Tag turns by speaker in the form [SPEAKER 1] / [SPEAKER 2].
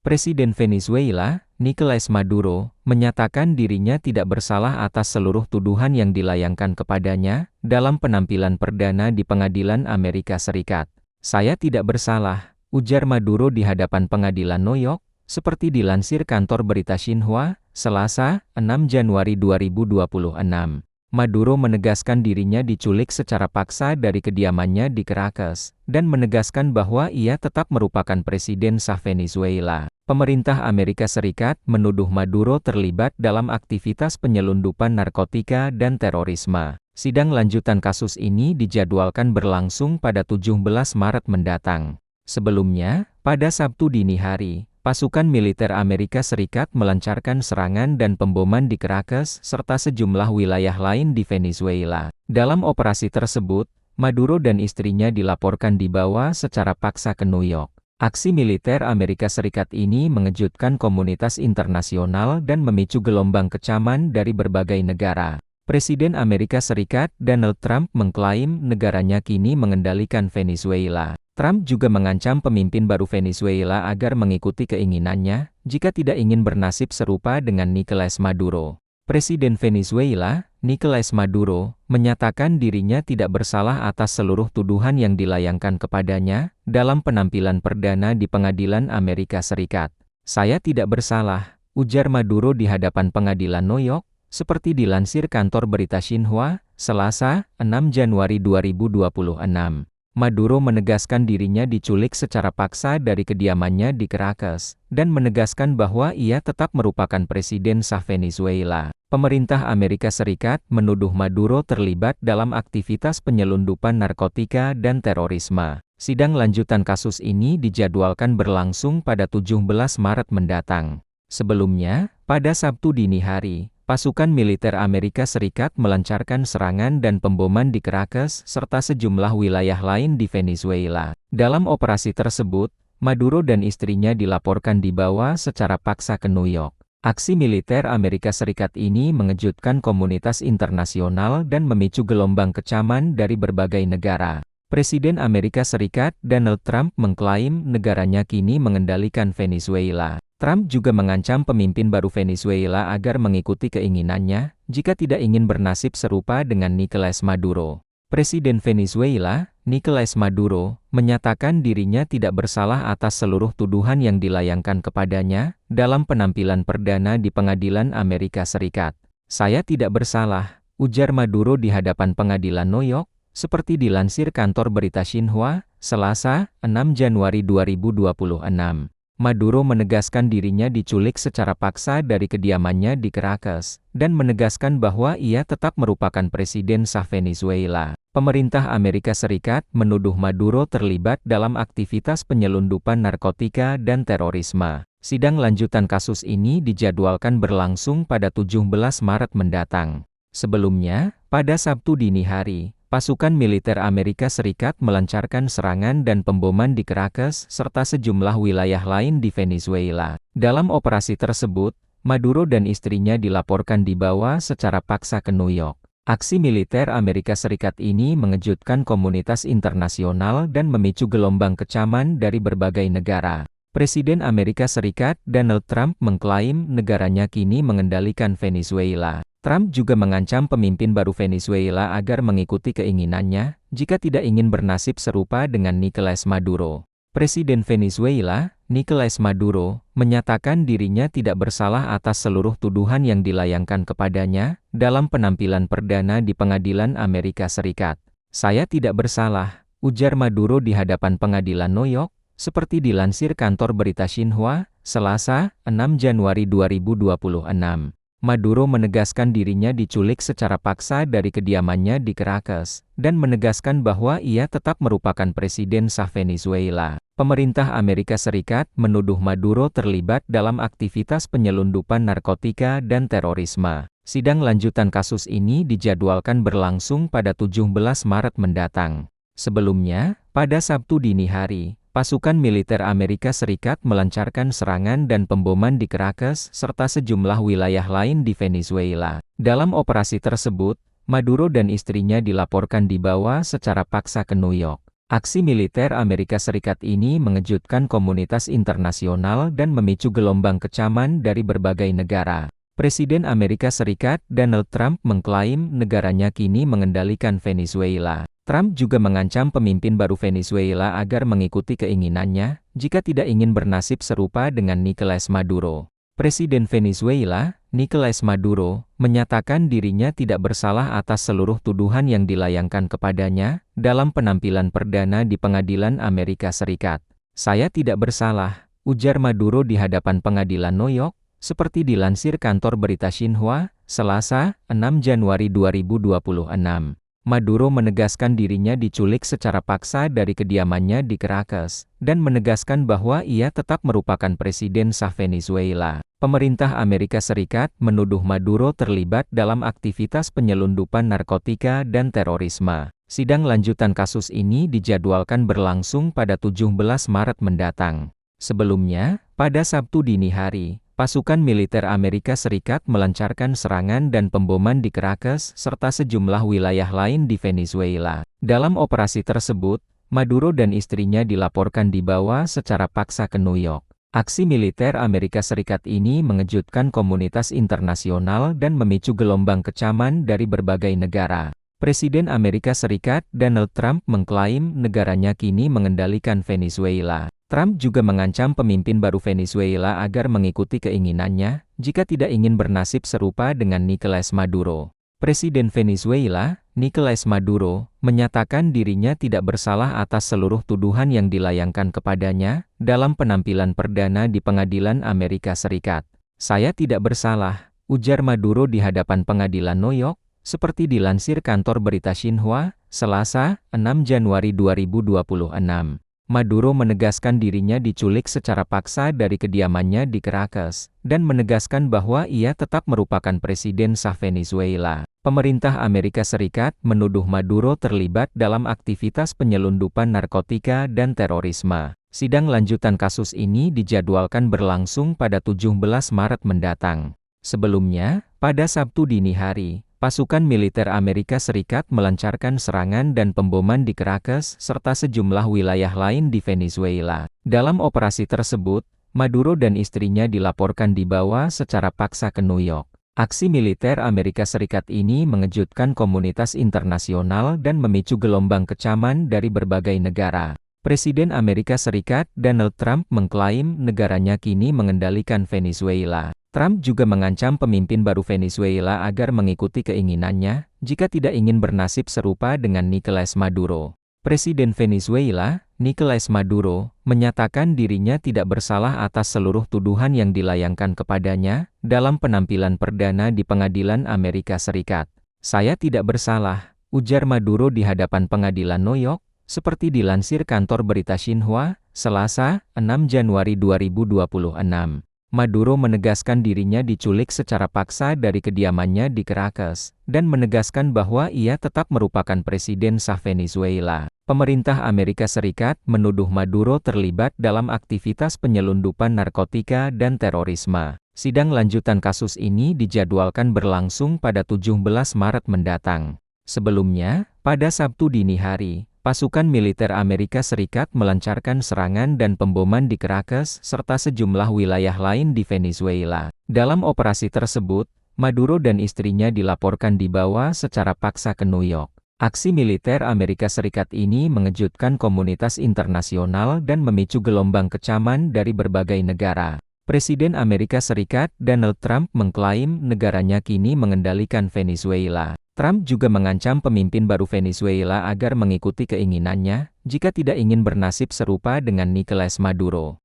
[SPEAKER 1] Presiden Venezuela, Nicolás Maduro, menyatakan dirinya tidak bersalah atas seluruh tuduhan yang dilayangkan kepadanya dalam penampilan perdana di pengadilan Amerika Serikat. "Saya tidak bersalah," ujar Maduro di hadapan pengadilan New York, seperti dilansir kantor berita Xinhua, Selasa, 6 Januari 2026. Maduro menegaskan dirinya diculik secara paksa dari kediamannya di Caracas, dan menegaskan bahwa ia tetap merupakan presiden sah Venezuela. Pemerintah Amerika Serikat menuduh Maduro terlibat dalam aktivitas penyelundupan narkotika dan terorisme. Sidang lanjutan kasus ini dijadwalkan berlangsung pada 17 Maret mendatang. Sebelumnya, pada Sabtu dini hari, pasukan militer Amerika Serikat melancarkan serangan dan pemboman di Caracas serta sejumlah wilayah lain di Venezuela. Dalam operasi tersebut, Maduro dan istrinya dilaporkan dibawa secara paksa ke New York. Aksi militer Amerika Serikat ini mengejutkan komunitas internasional dan memicu gelombang kecaman dari berbagai negara. Presiden Amerika Serikat, Donald Trump, mengklaim negaranya kini mengendalikan Venezuela. Trump juga mengancam pemimpin baru Venezuela agar mengikuti keinginannya, jika tidak ingin bernasib serupa dengan Nicolás Maduro. Presiden Venezuela, Nicolás Maduro, menyatakan dirinya tidak bersalah atas seluruh tuduhan yang dilayangkan kepadanya dalam penampilan perdana di pengadilan Amerika Serikat. "Saya tidak bersalah," ujar Maduro di hadapan pengadilan New York, seperti dilansir kantor berita Xinhua, Selasa, 6 Januari 2026. Maduro menegaskan dirinya diculik secara paksa dari kediamannya di Caracas, dan menegaskan bahwa ia tetap merupakan presiden sah Venezuela. Pemerintah Amerika Serikat menuduh Maduro terlibat dalam aktivitas penyelundupan narkotika dan terorisme. Sidang lanjutan kasus ini dijadwalkan berlangsung pada 17 Maret mendatang. Sebelumnya, pada Sabtu dini hari, pasukan militer Amerika Serikat melancarkan serangan dan pemboman di Caracas serta sejumlah wilayah lain di Venezuela. Dalam operasi tersebut, Maduro dan istrinya dilaporkan dibawa secara paksa ke New York. Aksi militer Amerika Serikat ini mengejutkan komunitas internasional dan memicu gelombang kecaman dari berbagai negara. Presiden Amerika Serikat, Donald Trump, mengklaim negaranya kini mengendalikan Venezuela. Trump juga mengancam pemimpin baru Venezuela agar mengikuti keinginannya, jika tidak ingin bernasib serupa dengan Nicolás Maduro. Presiden Venezuela, Nicolás Maduro, menyatakan dirinya tidak bersalah atas seluruh tuduhan yang dilayangkan kepadanya dalam penampilan perdana di pengadilan Amerika Serikat. "Saya tidak bersalah," ujar Maduro di hadapan pengadilan New York, seperti dilansir kantor berita Xinhua, Selasa, 6 Januari 2026. Maduro menegaskan dirinya diculik secara paksa dari kediamannya di Caracas, dan menegaskan bahwa ia tetap merupakan presiden sah Venezuela. Pemerintah Amerika Serikat menuduh Maduro terlibat dalam aktivitas penyelundupan narkotika dan terorisme. Sidang lanjutan kasus ini dijadwalkan berlangsung pada 17 Maret mendatang. Sebelumnya, pada Sabtu dini hari, pasukan militer Amerika Serikat melancarkan serangan dan pemboman di Caracas serta sejumlah wilayah lain di Venezuela. Dalam operasi tersebut, Maduro dan istrinya dilaporkan dibawa secara paksa ke New York. Aksi militer Amerika Serikat ini mengejutkan komunitas internasional dan memicu gelombang kecaman dari berbagai negara. Presiden Amerika Serikat, Donald Trump, mengklaim negaranya kini mengendalikan Venezuela. Trump juga mengancam pemimpin baru Venezuela agar mengikuti keinginannya, jika tidak ingin bernasib serupa dengan Nicolás Maduro. Presiden Venezuela, Nicolás Maduro, menyatakan dirinya tidak bersalah atas seluruh tuduhan yang dilayangkan kepadanya dalam penampilan perdana di pengadilan Amerika Serikat. "Saya tidak bersalah," ujar Maduro di hadapan pengadilan New York, seperti dilansir kantor berita Xinhua, Selasa, 6 Januari 2026. Maduro menegaskan dirinya diculik secara paksa dari kediamannya di Caracas, dan menegaskan bahwa ia tetap merupakan presiden sah Venezuela. Pemerintah Amerika Serikat menuduh Maduro terlibat dalam aktivitas penyelundupan narkotika dan terorisme. Sidang lanjutan kasus ini dijadwalkan berlangsung pada 17 Maret mendatang. Sebelumnya, pada Sabtu dini hari, pasukan militer Amerika Serikat melancarkan serangan dan pemboman di Caracas serta sejumlah wilayah lain di Venezuela. Dalam operasi tersebut, Maduro dan istrinya dilaporkan dibawa secara paksa ke New York. Aksi militer Amerika Serikat ini mengejutkan komunitas internasional dan memicu gelombang kecaman dari berbagai negara. Presiden Amerika Serikat, Donald Trump, mengklaim negaranya kini mengendalikan Venezuela. Trump juga mengancam pemimpin baru Venezuela agar mengikuti keinginannya, jika tidak ingin bernasib serupa dengan Nicolás Maduro. Presiden Venezuela, Nicolás Maduro, menyatakan dirinya tidak bersalah atas seluruh tuduhan yang dilayangkan kepadanya, dalam penampilan perdana di pengadilan Amerika Serikat. "Saya tidak bersalah," ujar Maduro di hadapan pengadilan New York, seperti dilansir kantor berita Xinhua, Selasa, 6 Januari 2026. Maduro menegaskan dirinya diculik secara paksa dari kediamannya di Caracas, dan menegaskan bahwa ia tetap merupakan presiden sah Venezuela. Pemerintah Amerika Serikat menuduh Maduro terlibat dalam aktivitas penyelundupan narkotika dan terorisme. Sidang lanjutan kasus ini dijadwalkan berlangsung pada 17 Maret mendatang. Sebelumnya, pada Sabtu dini hari, pasukan militer Amerika Serikat melancarkan serangan dan pemboman di Caracas serta sejumlah wilayah lain di Venezuela. Dalam operasi tersebut, Maduro dan istrinya dilaporkan dibawa secara paksa ke New York. Aksi militer Amerika Serikat ini mengejutkan komunitas internasional dan memicu gelombang kecaman dari berbagai negara. Presiden Amerika Serikat, Donald Trump, mengklaim negaranya kini mengendalikan Venezuela. Trump juga mengancam pemimpin baru Venezuela agar mengikuti keinginannya, jika tidak ingin bernasib serupa dengan Nicolás Maduro. Presiden Venezuela, Nicolás Maduro, menyatakan dirinya tidak bersalah atas seluruh tuduhan yang dilayangkan kepadanya, dalam penampilan perdana di pengadilan Amerika Serikat. "Saya tidak bersalah," ujar Maduro di hadapan pengadilan New York, seperti dilansir kantor berita Xinhua, Selasa, 6 Januari 2026. Maduro menegaskan dirinya diculik secara paksa dari kediamannya di Caracas, dan menegaskan bahwa ia tetap merupakan presiden sah Venezuela. Pemerintah Amerika Serikat menuduh Maduro terlibat dalam aktivitas penyelundupan narkotika dan terorisme. Sidang lanjutan kasus ini dijadwalkan berlangsung pada 17 Maret mendatang. Sebelumnya, pada Sabtu dini hari, pasukan militer Amerika Serikat melancarkan serangan dan pemboman di Caracas serta sejumlah wilayah lain di Venezuela. Dalam operasi tersebut, Maduro dan istrinya dilaporkan dibawa secara paksa ke New York. Aksi militer Amerika Serikat ini mengejutkan komunitas internasional dan memicu gelombang kecaman dari berbagai negara. Presiden Amerika Serikat, Donald Trump, mengklaim negaranya kini mengendalikan Venezuela. Trump juga mengancam pemimpin baru Venezuela agar mengikuti keinginannya, jika tidak ingin bernasib serupa dengan Nicolás Maduro. Presiden Venezuela, Nicolás Maduro, menyatakan dirinya tidak bersalah atas seluruh tuduhan yang dilayangkan kepadanya, dalam penampilan perdana di pengadilan Amerika Serikat. "Saya tidak bersalah," ujar Maduro di hadapan pengadilan New York, seperti dilansir kantor berita Xinhua, Selasa, 6 Januari 2026. Maduro menegaskan dirinya diculik secara paksa dari kediamannya di Caracas, dan menegaskan bahwa ia tetap merupakan presiden sah Venezuela. Pemerintah Amerika Serikat menuduh Maduro terlibat dalam aktivitas penyelundupan narkotika dan terorisme. Sidang lanjutan kasus ini dijadwalkan berlangsung pada 17 Maret mendatang. Sebelumnya, pada Sabtu dini hari, pasukan militer Amerika Serikat melancarkan serangan dan pemboman di Caracas serta sejumlah wilayah lain di Venezuela. Dalam operasi tersebut, Maduro dan istrinya dilaporkan dibawa secara paksa ke New York. Aksi militer Amerika Serikat ini mengejutkan komunitas internasional dan memicu gelombang kecaman dari berbagai negara. Presiden Amerika Serikat, Donald Trump, mengklaim negaranya kini mengendalikan Venezuela. Trump juga mengancam pemimpin baru Venezuela agar mengikuti keinginannya, jika tidak ingin bernasib serupa dengan Nicolás Maduro.